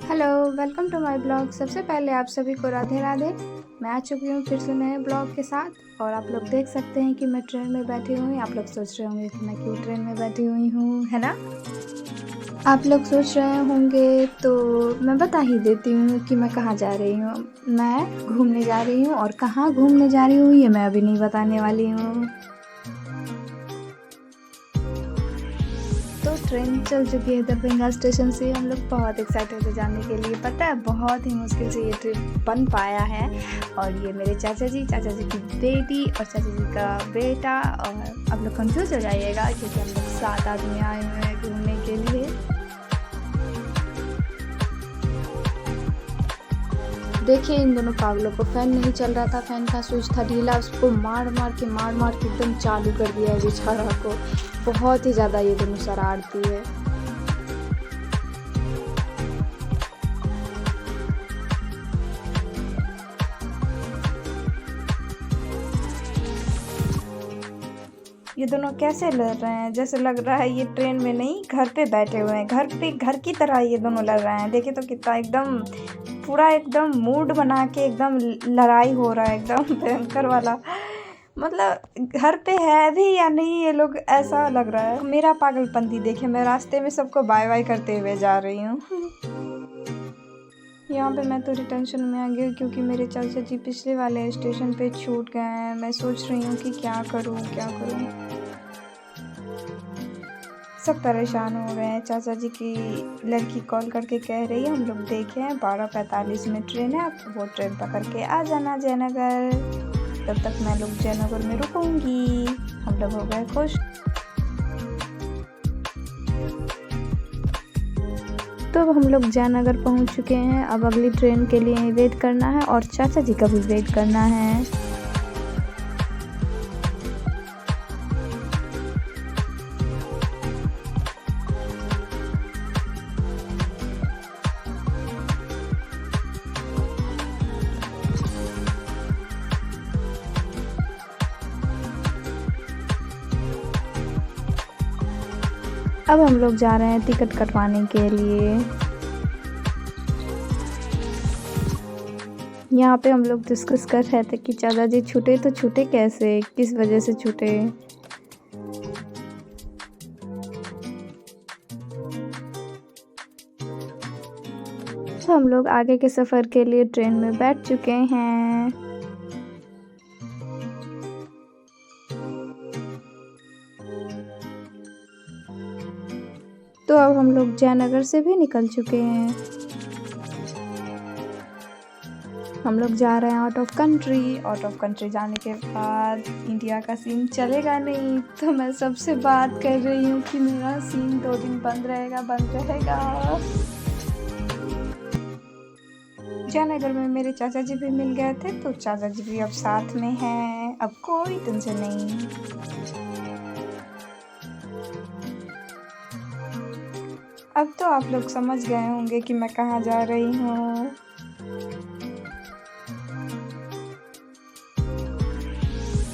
Hello, welcome to my blog. सबसे पहले आप सभी को राधे राधे। मैं आ चुकी हूँ फिर से नए ब्लॉग के साथ और आप लोग देख सकते हैं कि मैं ट्रेन में बैठी हुई हूँ। आप लोग सोच रहे होंगे कि मैं क्यों ट्रेन में बैठी हुई हूँ, है ना? आप लोग सोच रहे होंगे तो मैं बता ही देती हूँ कि मैं कहाँ जा रही हूँ। मैं घूमने जा रही हूँ और कहाँ घूमने जा रही हूँ ये मैं अभी नहीं बताने वाली हूँ। तो ट्रेन चल चुकी है दरभंगा स्टेशन से। हम लोग बहुत एक्साइटेड है जाने के लिए। पता है बहुत ही मुश्किल से ये ट्रिप बन पाया है। और ये मेरे चाचा जी की बेटी और चाचा जी का बेटा। और आप लोग कंफ्यूज हो जाइएगा क्योंकि हम लोग 7 आदमी आए हुए हैं घूमने के लिए। देखिए इन दोनों पागलों को फैन नहीं चल रहा था, फैन का स्विच था ढीला, उसको मार मार के एकदम चालू कर दिया है बेचारा को। बहुत ही ज़्यादा ये दोनों शरारती है। ये दोनों कैसे लड़ रहे हैं, जैसे लग रहा है ये ट्रेन में नहीं घर पे बैठे हुए हैं। घर की तरह ये दोनों लड़ रहे हैं। देखिए तो कितना एकदम पूरा एकदम मूड बना के एकदम लड़ाई हो रहा है, एकदम भयंकर वाला। मतलब घर पे है भी या नहीं ये लोग, ऐसा लग रहा है। मेरा पागलपंती देखिए, मैं रास्ते में सबको बाय बाय करते हुए जा रही हूँ। यहाँ पे मैं थोड़ी टेंशन में आ गई क्योंकि मेरे चाचा जी पिछले वाले स्टेशन पे छूट गए हैं। मैं सोच रही हूँ कि क्या करूँ। सब परेशान हो गए हैं। चाचा जी की लड़की कॉल करके कह रही है हम लोग देखे हैं 12:45 में ट्रेन है, आप वो ट्रेन पकड़ के आ जाना जयनगर। तब तक मैं लोग जयनगर में रुकूंगी। हम लोग हो गए खुश। तो अब हम लोग जयनगर पहुंच चुके हैं। अब अगली ट्रेन के लिए वेट करना है और चाचा जी का भी वेट करना है। अब हम लोग जा रहे हैं टिकट कटवाने के लिए। यहाँ पे हम लोग डिस्कस कर रहे थे कि चाचा जी छूटे तो छूटे कैसे, किस वजह से छूटे। तो हम लोग आगे के सफ़र के लिए ट्रेन में बैठ चुके हैं। तो अब हम लोग जयनगर से भी निकल चुके हैं। हम लोग जा रहे हैं आउट ऑफ कंट्री जाने के बाद इंडिया का सीन चलेगा नहीं, तो मैं सबसे बात कर रही हूँ कि मेरा सीन 2 दिन बंद रहेगा। जयनगर में मेरे चाचा जी भी मिल गए थे, तो चाचा जी भी अब साथ में हैं। अब कोई टेंशन नहीं। अब तो आप लोग समझ गए होंगे कि मैं कहाँ जा रही हूँ।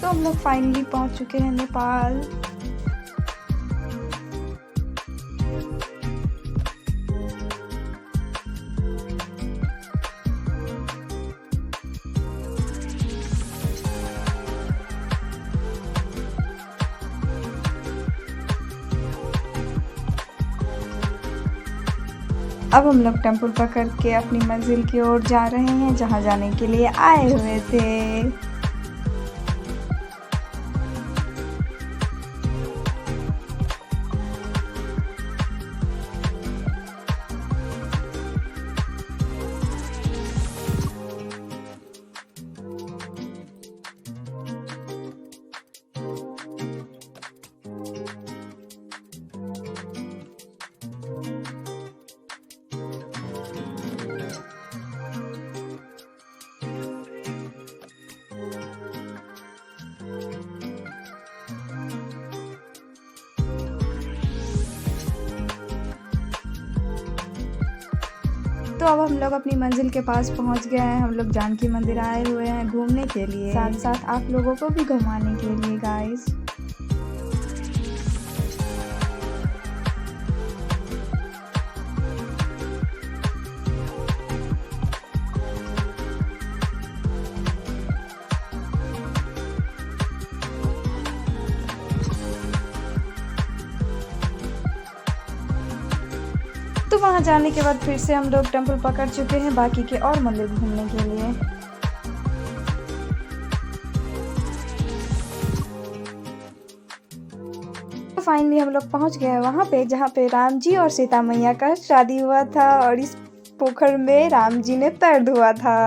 तो हम लोग फाइनली पहुँच चुके हैं नेपाल। अब हम लोग टेम्पो पकड़ के अपनी मंजिल की ओर जा रहे हैं जहाँ जाने के लिए आए हुए थे। तो अब हम लोग अपनी मंजिल के पास पहुंच गए हैं। हम लोग जानकी मंदिर आए हुए हैं घूमने के लिए, साथ साथ आप लोगों को भी घुमाने के लिए गाइस। वहाँ जाने के बाद फिर से हम लोग टेम्पल पकड़ चुके हैं बाकी के और मंदिर घूमने के लिए। तो फाइनली हम लोग पहुँच गए वहाँ पे जहाँ पे राम जी और सीता मैया का शादी हुआ था और इस पोखर में राम जी ने पैर धोआ था।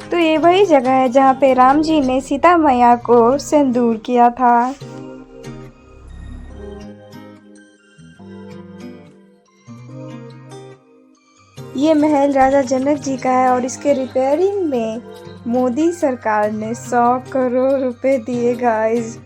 तो ये वही जगह है जहाँ पे राम जी ने सीता मैया को सिंदूर किया था। ये महल राजा जनक जी का है और इसके रिपेयरिंग में मोदी सरकार ने 100 करोड़ रुपए दिए गाइस।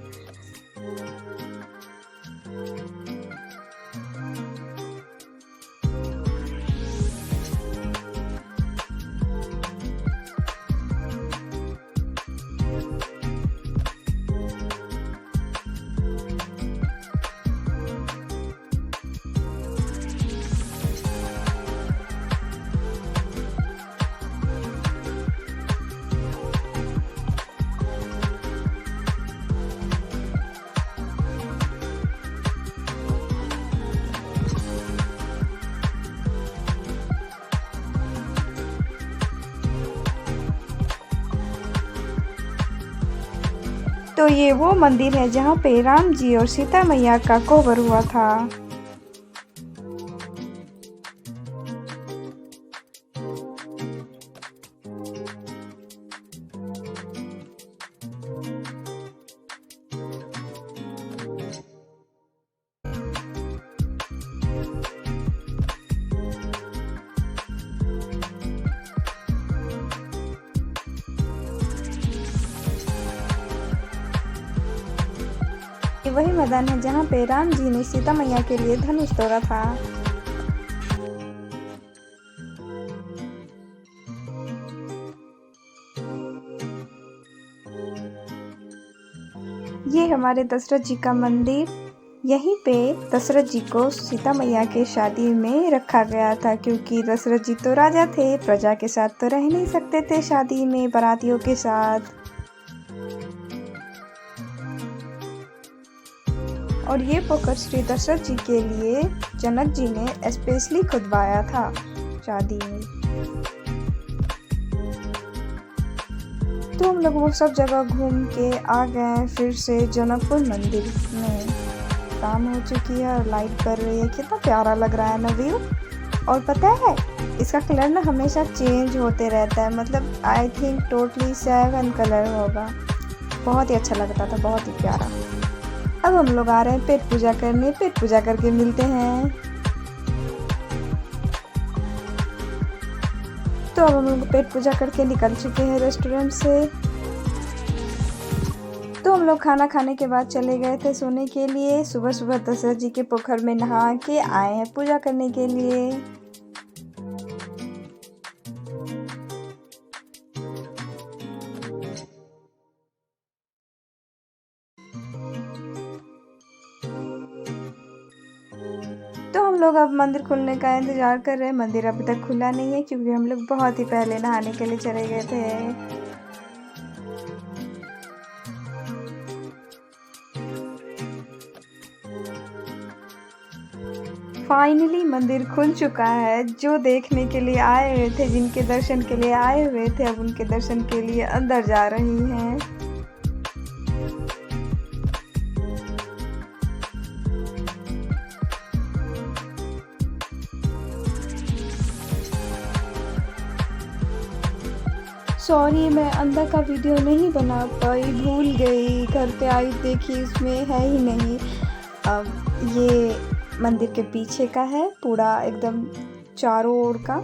तो ये वो मंदिर है जहाँ पे राम जी और सीता मैया का कोहबर हुआ था। ये वही मैदान है जहाँ पे राम जी ने सीता मैया के लिए धनुष तोड़ा था। ये हमारे दशरथ जी का मंदिर, यहीं पे दशरथ जी को सीता मैया के शादी में रखा गया था क्योंकि दशरथ जी तो राजा थे, प्रजा के साथ तो रह नहीं सकते थे शादी में बारातियों के साथ। और ये पोखर श्री दशरथ जी के लिए जनक जी ने स्पेशली खुदवाया था शादी में। तो हम लोग वो सब जगह घूम के आ गए फिर से जनकपुर मंदिर में। शाम हो चुकी है और लाइट कर रही है, कितना प्यारा लग रहा है ना व्यू। और पता है इसका कलर ना हमेशा चेंज होते रहता है, मतलब आई थिंक टोटली 7 कलर होगा। बहुत ही अच्छा लगता था, बहुत ही प्यारा। अब हम लोग आ रहे हैं पेट पूजा करने, पेट पूजा करके मिलते हैं। तो अब हम लोग पेट पूजा करके निकल चुके हैं रेस्टोरेंट से। तो हम लोग खाना खाने के बाद चले गए थे सोने के लिए। सुबह सुबह दशरथ जी के पोखर में नहा के आए हैं पूजा करने के लिए। तो हम लोग अब मंदिर खुलने का इंतज़ार कर रहे हैं। मंदिर अभी तक खुला नहीं है क्योंकि हम लोग बहुत ही पहले नहाने के लिए चले गए थे। फाइनली मंदिर खुल चुका है। जो देखने के लिए आए हुए थे, जिनके दर्शन के लिए आए हुए थे, अब उनके दर्शन के लिए अंदर जा रही हैं। सॉरी, मैं अंदर का वीडियो नहीं बना पाई, भूल गई। घर पे आई देखी इसमें है ही नहीं। अब ये मंदिर के पीछे का है, पूरा एकदम चारों ओर का।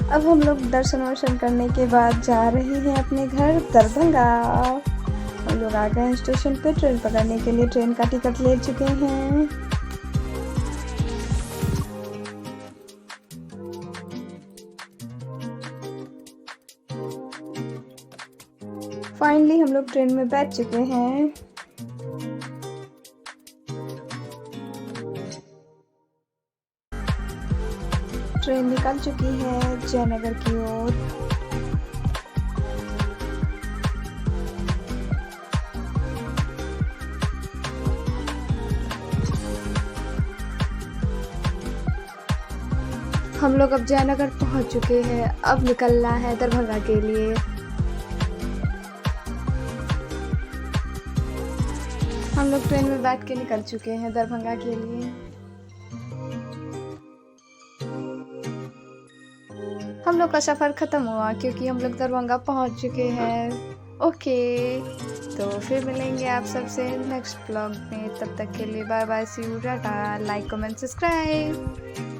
अब हम लोग दर्शन वर्शन करने के बाद जा रहे हैं अपने घर दरभंगा। हम लोग आ गए हैं स्टेशन पे ट्रेन पकड़ने के लिए। ट्रेन का टिकट ले चुके हैं। फाइनली हम लोग ट्रेन में बैठ चुके हैं। ट्रेन निकल चुकी है जयनगर की ओर। हम लोग अब जयनगर पहुंच चुके हैं। अब निकलना है दरभंगा के लिए। हम लोग ट्रेन में बैठ के निकल चुके हैं दरभंगा के लिए। हम लोग का सफ़र ख़त्म हुआ क्योंकि हम लोग दरभंगा पहुंच चुके हैं। ओके, तो फिर मिलेंगे आप सबसे नेक्स्ट ब्लॉग में। तब तक के लिए bye bye, see you, tata. Like comment subscribe.